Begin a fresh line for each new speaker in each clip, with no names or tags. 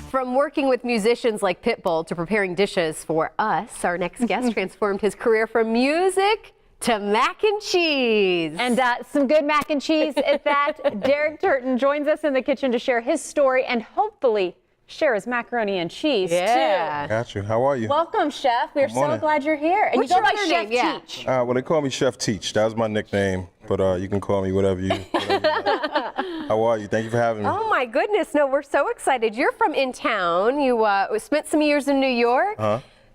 From working with musicians like Pitbull to preparing dishes for us, our next guest transformed his career from music to mac and cheese.
And some good mac and cheese at that. Derek Turton joins us in the kitchen to share his story and hopefully share his macaroni and cheese too.
Got you. How are you?
Welcome, Chef. We're so glad you're here. And
What's
you go
your
by
other
Chef
name?
Teach.
Well, they call me Chef Teach. That was my nickname, but you can call me whatever you like. How are you? Thank you for having me.
Oh my goodness, no, we're so excited. You're from in town. You spent some years in New York.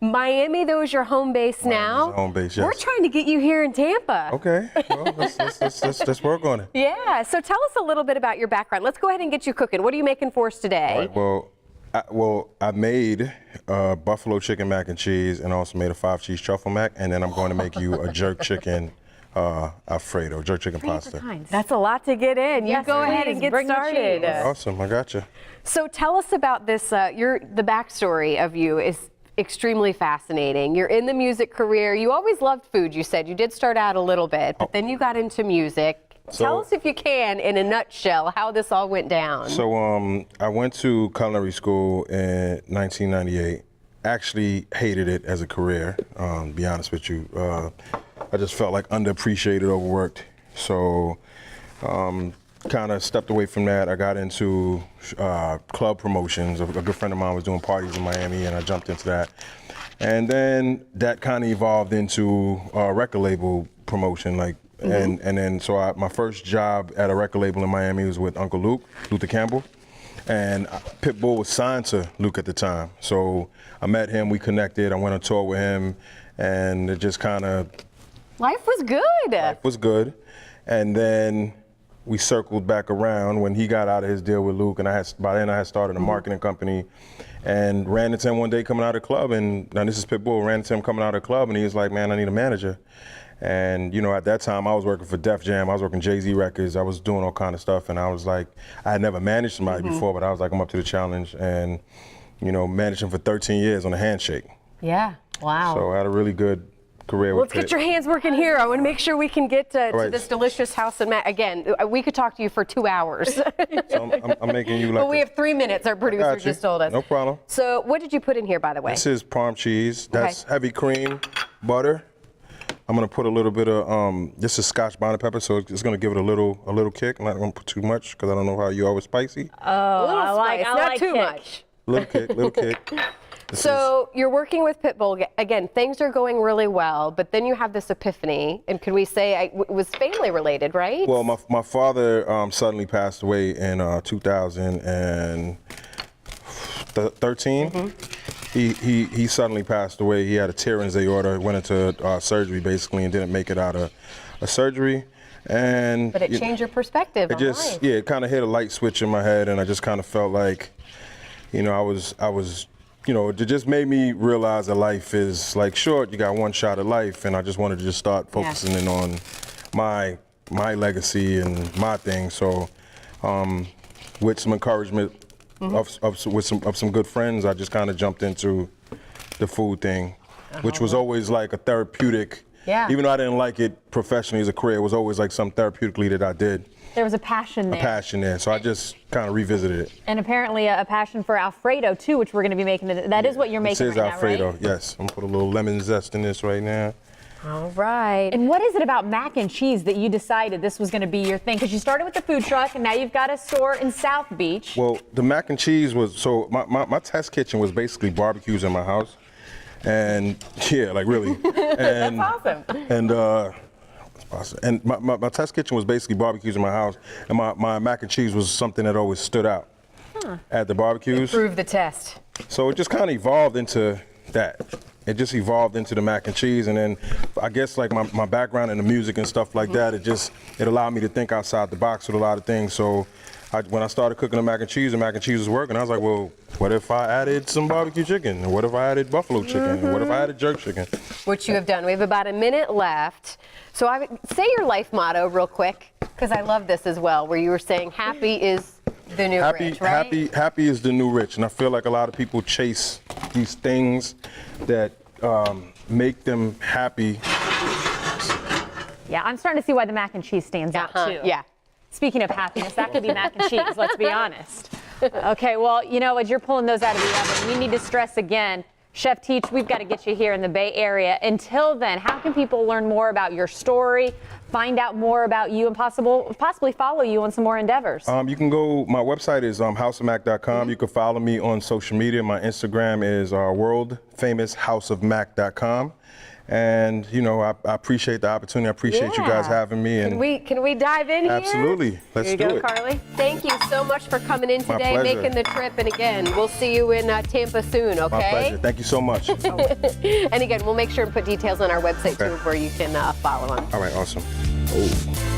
Miami, though, is your home base now.
Home base, yes.
We're trying to get you here in Tampa.
Okay, well, let's work on it.
Yeah, so tell us a little bit about your background. Let's go ahead and get you cooking. What are you making for us today?
All right, well, I made buffalo chicken mac and cheese and also made a 5-cheese truffle mac, and then I'm going to make you a jerk chicken Alfredo, jerk chicken pasta.
That's a lot to get in. You go ahead and get started.
Awesome, I got you.
So tell us about this. The backstory of you is extremely fascinating. You're in the music career. You always loved food, you said. You did start out a little bit, but then you got into music. Tell us, if you can, in a nutshell, how this all went down.
So I went to culinary school in 1998. Actually hated it as a career, to be honest with you. I just felt like underappreciated, overworked. So kind of stepped away from that. I got into club promotions. A good friend of mine was doing parties in Miami, and I jumped into that. And then that kind of evolved into record label promotion, and then my first job at a record label in Miami was with Uncle Luke, Luther Campbell. And Pitbull was signed to Luke at the time. So I met him, we connected, I went on tour with him, and it just kind of...
Life was good.
Life was good. And then we circled back around when he got out of his deal with Luke, and by then I had started a marketing company, and ran into him one day coming out of the club, and now this is Pitbull, ran into him coming out of the club, and he was like, man, I need a manager. And you know, at that time I was working for Def Jam, I was working Jay-Z Records, I was doing all kind of stuff, and I was like, I had never managed somebody before, but I was like, I'm up to the challenge, and you know, managed him for 13 years on a handshake.
Yeah, wow.
So I had a really good career.
Let's get your hands working here. I want to make sure we can get to this delicious house and mac. Again, we could talk to you for 2 hours.
So I'm making you like.
But we have 3 minutes. Our producer just told us.
No problem.
So what did you put in here, by the way?
This is parm cheese. That's heavy cream, butter. I'm gonna put a little bit of this is Scotch bonnet pepper, so it's gonna give it a little kick. I'm not gonna put too much because I don't know how you always spicy.
Oh, I like
not too much.
Little kick.
So you're working with Pitbull again. Things are going really well, but then you have this epiphany, and could we say it was family related, right?
Well, my father suddenly passed away in 2013. He suddenly passed away. He had a tear in his aorta, went into surgery basically, and didn't make it out of surgery. But
it changed your perspective on life.
Yeah, it kind of hit a light switch in my head, and I just kind of felt like, you know, I was. You know, it just made me realize that life is like short. You got one shot at life, and I just wanted to just start focusing in on my legacy and my thing. So, with some encouragement of some good friends, I just kind of jumped into the food thing, which was always like a therapeutic.
Yeah.
Even though I didn't like it professionally as a career, it was always like something therapeutically that I did.
There was a passion there.
A passion there, so I just kind of revisited it.
And apparently a passion for Alfredo too, which we're going to be making. That is what you're making right now, right?
This is Alfredo, yes. I'm gonna put a little lemon zest in this right now.
All right.
And what is it about mac and cheese that you decided this was going to be your thing? Because you started with the food truck, and now you've got a store in South Beach.
Well, the mac and cheese was, so my test kitchen was basically barbecues in my house. And yeah, like really. And,
That's awesome.
And my test kitchen was basically barbecues in my house, and my mac and cheese was something that always stood out at the barbecues.
Prove the test.
So it just kind of evolved into that. It just evolved into the mac and cheese, and then I guess like my background in the music and stuff like that, it allowed me to think outside the box with a lot of things. So when I started cooking the mac and cheese was working. I was like, well, what if I added some barbecue chicken? What if I added buffalo chicken? What if I added jerk chicken?
Which you have done. We have about a minute left. So I would say your life motto real quick, because I love this as well, where you were saying happy is the new rich, right?
Happy is the new rich. And I feel like a lot of people chase these things that make them happy.
Yeah, I'm starting to see why the mac and cheese stands out too.
Yeah.
Speaking of happiness, that could be mac and cheese, let's be honest. Okay, well, you know, as you're pulling those out of the oven, we need to stress again, Chef Teach, we've got to get you here in the Bay Area. Until then, how can people learn more about your story, find out more about you, and possibly follow you on some more endeavors?
You can go, my website is houseofmac.com. You can follow me on social media. My Instagram is worldfamoushouseofmac.com. And, you know, I appreciate the opportunity. I appreciate you guys having me. And
Can we dive in here?
absolutely. Let's
Here
do
you go,
it.
Carly.
Thank you so much for coming in
My
today,
pleasure.
making the trip. And again, we'll see you in Tampa soon, okay?
My pleasure. Thank you so much.
And again, we'll make sure and put details on our website too
Okay.
where you can follow them.
All right, awesome. Oh.